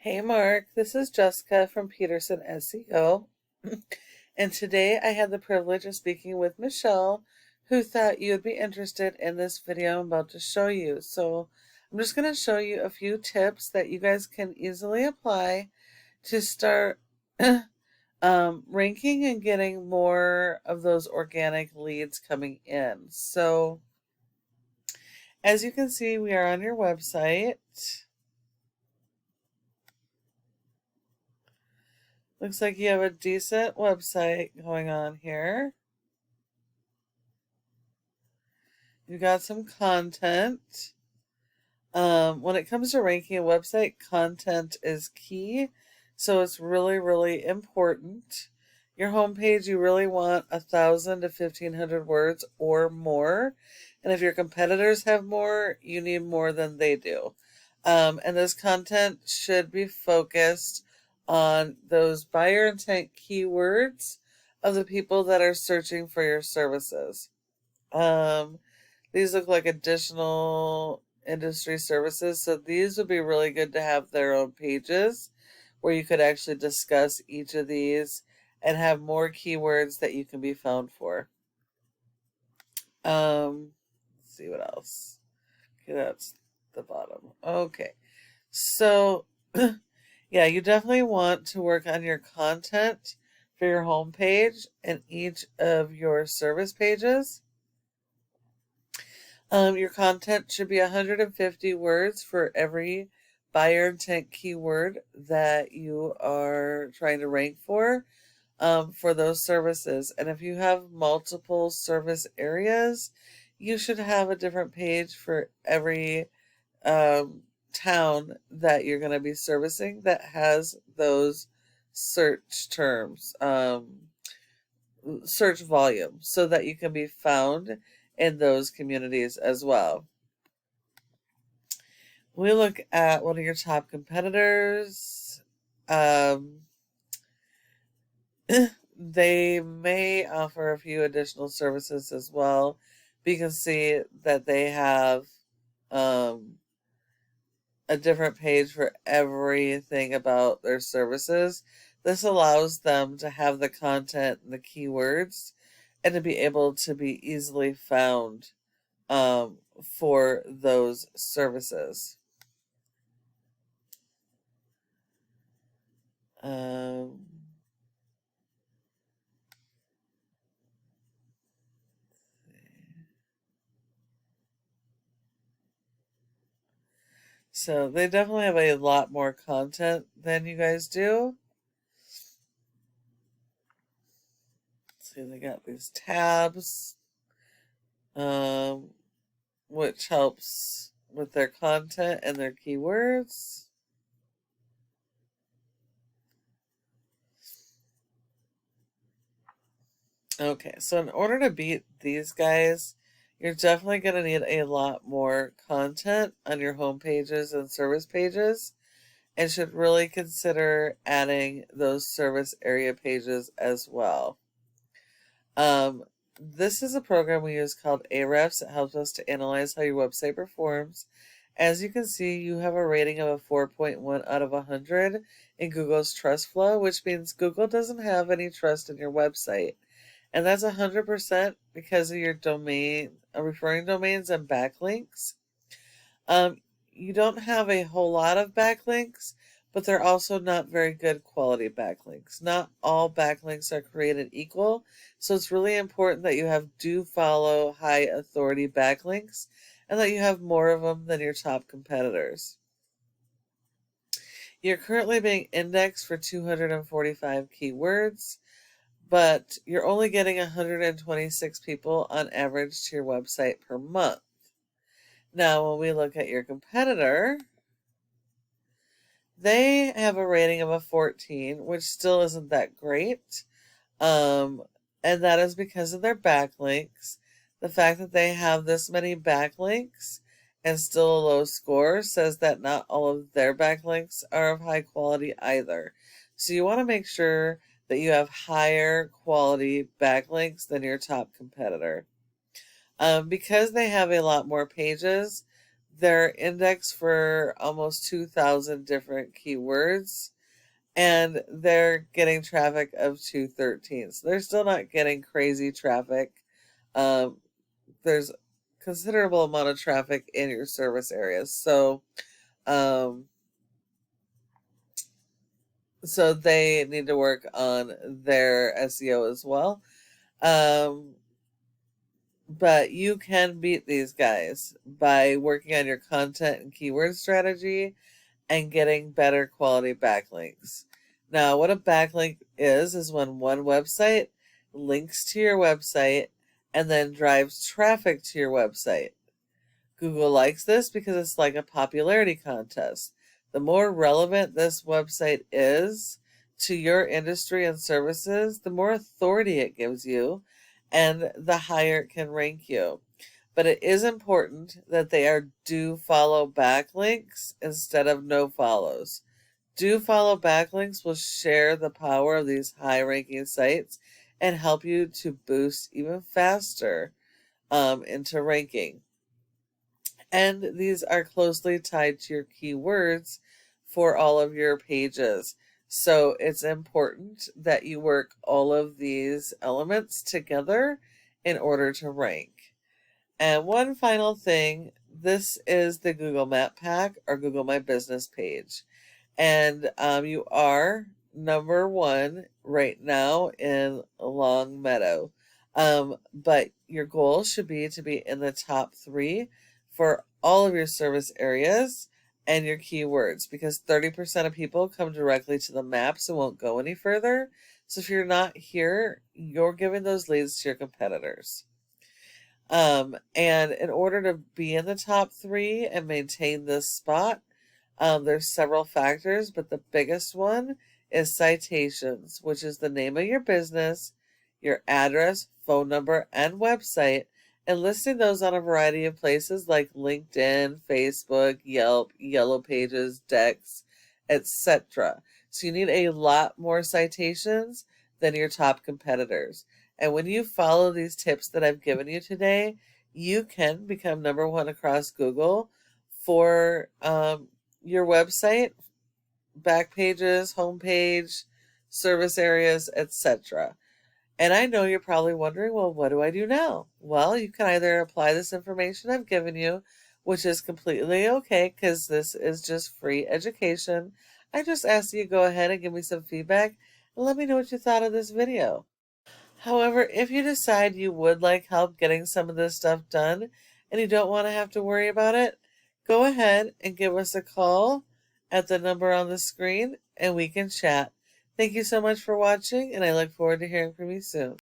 Hey Mark, this is Jessica from Peterson SEO. And today I had the privilege of speaking with Michelle, who thought you'd be interested in this video I'm about to show you. So I'm just going to show you a few tips that you guys can easily apply to start ranking and getting more of those organic leads coming in. So as you can see, we are on your website. Looks like you have a decent website going on here. You got some content. When it comes to ranking a website, content is key. So it's really, really important. Your homepage, you really want 1,000 to 1,500 words or more. And if your competitors have more, you need more than they do. And this content should be focused on those buyer intent keywords of the people that are searching for your services. These look like additional industry services, so these would be really good to have their own pages where you could actually discuss each of these and have more keywords that you can be found for. Let's see what else. Okay, that's the bottom. Okay, so yeah, you definitely want to work on your content for your homepage and each of your service pages. Your content should be 150 words for every buyer intent keyword that you are trying to rank for those services. And if you have multiple service areas, you should have a different page for every town that you're going to be servicing that has those search terms, search volume, so that you can be found in those communities as well. We look at one of your top competitors. They may offer a few additional services as well. But you can see that they have a different page for everything about their services. This allows them to have the content and the keywords and to be able to be easily found for those services. So they definitely have a lot more content than you guys do. See, they got these tabs, which helps with their content and their keywords. Okay, so in order to beat these guys, you're definitely going to need a lot more content on your home pages and service pages, and should really consider adding those service area pages as well. This is a program we use called Ahrefs. It helps us to analyze how your website performs. As you can see, you have a rating of a 4.1 out of 100 in Google's trust flow, which means Google doesn't have any trust in your website. And that's 100% because of your domain, referring domains and backlinks. You don't have a whole lot of backlinks, but they're also not very good quality backlinks. Not all backlinks are created equal, so it's really important that you have do follow high authority backlinks and that you have more of them than your top competitors. You're currently being indexed for 245 keywords, but you're only getting 126 people on average to your website per month. Now, when we look at your competitor, they have a rating of a 14, which still isn't that great. And that is because of their backlinks. The fact that they have this many backlinks and still a low score says that not all of their backlinks are of high quality either. So you want to make sure that you have higher quality backlinks than your top competitor. Because they have a lot more pages, They're indexed for almost 2,000 different keywords, and they're getting traffic of 213. So they're still not getting crazy traffic. Um, there's considerable amount of traffic in your service areas. Um, so they need to work on their SEO as well. But you can beat these guys by working on your content and keyword strategy and getting better quality backlinks. Now, what a backlink is when one website links to your website and then drives traffic to your website. Google likes this because it's like a popularity contest. The more relevant this website is to your industry and services, the more authority it gives you and the higher it can rank you. But it is important that they are do follow backlinks instead of no follows. Do follow backlinks will share the power of these high ranking sites and help you to boost even faster into ranking. And these are closely tied to your keywords for all of your pages. So it's important that you work all of these elements together in order to rank. And one final thing, this is the Google Map Pack or Google My Business page. And you are number one right now in Long Meadow. But your goal should be to be in the top 3 for all of your service areas and your keywords, because 30% of people come directly to the maps and won't go any further. So if you're not here, you're giving those leads to your competitors. And in order to be in the top 3 and maintain this spot, there's several factors, but the biggest one is citations, which is the name of your business, your address, phone number, and website, and listing those on a variety of places like LinkedIn, Facebook, Yelp, Yellow Pages, Dex, etc. So you need a lot more citations than your top competitors. And when you follow these tips that I've given you today, you can become number 1 across Google for your website, back pages, homepage, service areas, etc. And I know you're probably wondering, well, what do I do now? Well, you can either apply this information I've given you, which is completely okay because this is just free education. I just ask you to go ahead and give me some feedback and let me know what you thought of this video. However, if you decide you would like help getting some of this stuff done and you don't want to have to worry about it, go ahead and give us a call at the number on the screen and we can chat. Thank you so much for watching, and I look forward to hearing from you soon.